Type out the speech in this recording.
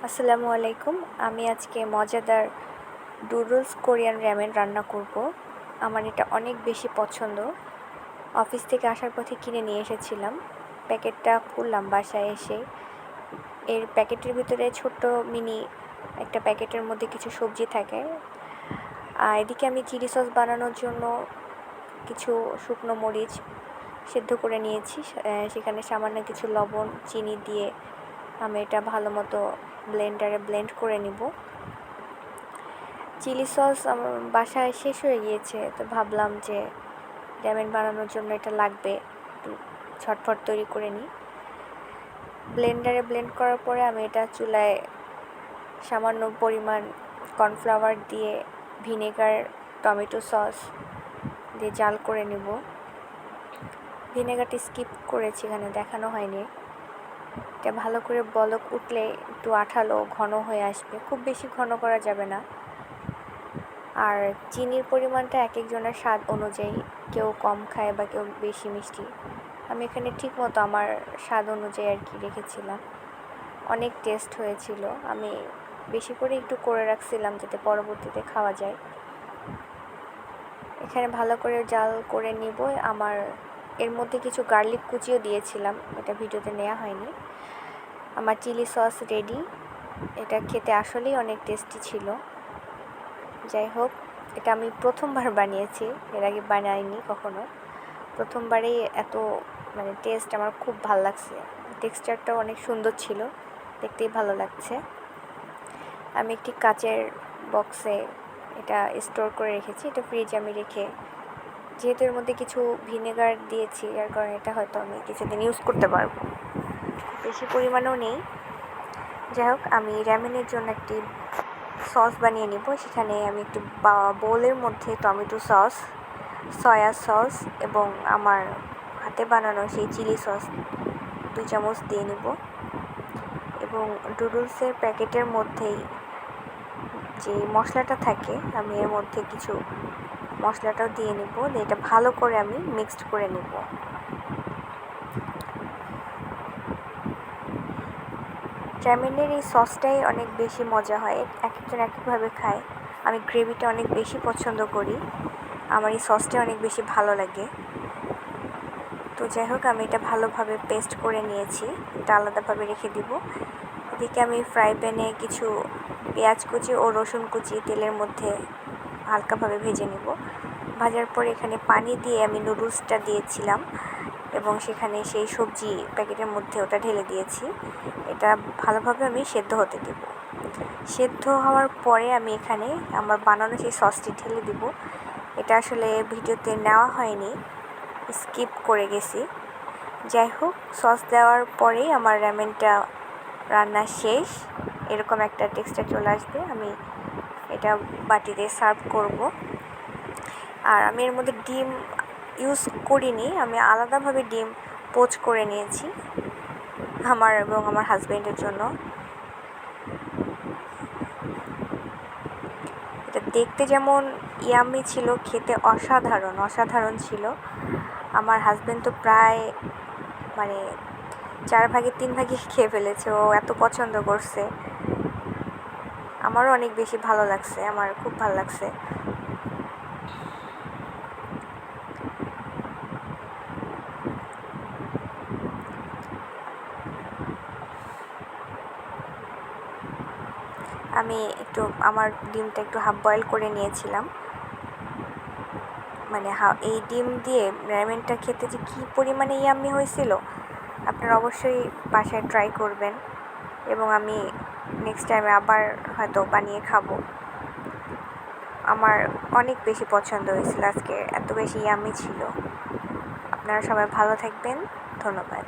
আসসালামু আলাইকুম। আমি আজকে মজাদার নুডলস কোরিয়ান র‍্যামেন রান্না করব। আমার এটা অনেক বেশি পছন্দ। অফিস থেকে আসার পথে কিনে নিয়ে এসেছিলাম। প্যাকেটটা খুললাম বাসায় এসে। এর প্যাকেটের ভিতরে ছোট্ট মিনি একটা প্যাকেটের মধ্যে কিছু সবজি থাকে। আর এদিকে আমি চিলি সস বানানোর জন্য কিছু শুকনো মরিচ সেদ্ধ করে নিয়েছি। সেখানে সামান্য কিছু লবণ, চিনি দিয়ে আমি এটা ভালো মতো ব্লেন্ডারে ব্লেন্ড করে নিব। চিলি সস আমার বাসায় শেষ হয়ে গিয়েছে, তো ভাবলাম যে র‍্যামেন বানানোর জন্য এটা লাগবে, একটু ঝটফট তৈরি করে নিই। ব্লেন্ডারে ব্লেন্ড করার পরে আমি এটা চুলায় সামান্য পরিমাণ কর্নফ্লাওয়ার দিয়ে ভিনেগার, টমেটো সস দিয়ে জাল করে নেব। ভিনেগারটি স্কিপ করেছি, এখানে দেখানো হয়নি। এটা ভালো করে বলক উঠলে একটু আঠালো ঘন হয়ে আসবে, খুব বেশি ঘন করা যাবে না। আর চিনির পরিমাণটা এক একজনের স্বাদ অনুযায়ী, কেউ কম খায় বা কেউ বেশি মিষ্টি। আমি এখানে ঠিক মতো আমার স্বাদ অনুযায়ী আর কি রেখেছিলাম। অনেক টেস্ট হয়েছিল। আমি বেশি করে একটু করে রাখছিলাম যাতে পরবর্তীতে খাওয়া যায়। এখানে ভালো করে জাল করে নিব। আমার এর মধ্যে কিছু গার্লিক কুচিও দিয়েছিলাম, এটা ভিডিওতে নেওয়া হয়নি। আমার চিলি সস রেডি। এটা খেতে আসলেই অনেক টেস্টি ছিল। যাই হোক, এটা আমি প্রথমবার বানিয়েছি, এর আগে বানাইনি কখনো। প্রথমবারেই এত টেস্ট আমার খুব ভালো লাগছে। টেক্সচারটাও অনেক সুন্দর ছিল, দেখতেই ভালো লাগছে। আমি একটি কাচের বক্সে এটা স্টোর করে রেখেছি। এটা ফ্রিজে আমি রেখে, যেহেতু এর মধ্যে কিছু ভিনেগার দিয়েছি, যার কারণে এটা হয়তো আমি কিছুদিন ইউজ করতে পারবো। বেশি পরিমাণেও নেই। যাই হোক, আমি র‍্যামেনের জন্য একটি সস বানিয়ে নিব। সেখানে আমি একটু বোলের মধ্যে টমেটো সস, সয়া সস এবং আমার হাতে বানানো সেই চিলি সস 2 চামচ দিয়ে নিব। এবং নুডলসের প্যাকেটের মধ্যেই যে মশলাটা থাকে, আমি এর মধ্যে কিছু মশলাটাও দিয়ে নিব। এটা ভালো করে আমি মিক্সড করে নিব। র‍্যামেনের এই সসটাই অনেক বেশি মজা হয়, এক একজন এক একভাবে খায়। আমি গ্রেভিটা অনেক বেশি পছন্দ করি, আমার এই সসটা অনেক বেশি ভালো লাগে। তো যাই হোক, আমি এটা ভালোভাবে পেস্ট করে নিয়েছি, এটা আলাদাভাবে রেখে দিব। এদিকে আমি ফ্রাই প্যানে কিছু পেঁয়াজ কুচি ও রসুন কুচি তেলের মধ্যে হালকাভাবে ভেজে নেব। ভাজার পর এখানে পানি দিয়ে আমি নুডলসটা দিয়েছিলাম এবং সেখানে সেই সবজি প্যাকেটের মধ্যে ওটা ঢেলে দিয়েছি। এটা ভালোভাবে আমি সেদ্ধ হতে দেব। সেদ্ধ হওয়ার পরে আমি এখানে আমার বানানো সেই সসটি ঢেলে দিব। এটা আসলে ভিডিওতে নেওয়া হয়নি, স্কিপ করে গেছি। যাই হোক, সস দেওয়ার পরেই আমার র‍্যামেনটা রান্না শেষ। এরকম একটা টেক্সচার চলে আসবে। আমি এটা বাটিতে সার্ভ করব। আর আমি এর মধ্যে ডিম ইউজ করিনি, আমি আলাদাভাবে ডিম পোচ করে নিয়েছি আমার এবং আমার হাজব্যান্ডের জন্য। এটা দেখতে যেমন ইয়াম্মি ছিল, খেতে অসাধারণ ছিল। আমার হাজব্যান্ড তো প্রায় 4 ভাগের 3 ভাগই খেয়ে ফেলেছে, ও এত পছন্দ করছে। আমারও অনেক বেশি ভালো লাগছে, আমার খুব ভালো লাগছে। আমি আমার ডিমটা একটু হাফ বয়েল করে নিয়েছিলাম। এই ডিম দিয়ে র‍্যামেনটা খেতে যে কী পরিমাণে ইয়াম্মি হয়েছিল, আপনারা অবশ্যই বাসায় ট্রাই করবেন। এবং আমি নেক্সট টাইমে আবার হয়তো বানিয়ে খাবো। আমার অনেক বেশি পছন্দ হয়েছিল, আজকে এত বেশি ইয়াম্মি ছিল। আপনারা সবাই ভালো থাকবেন, ধন্যবাদ।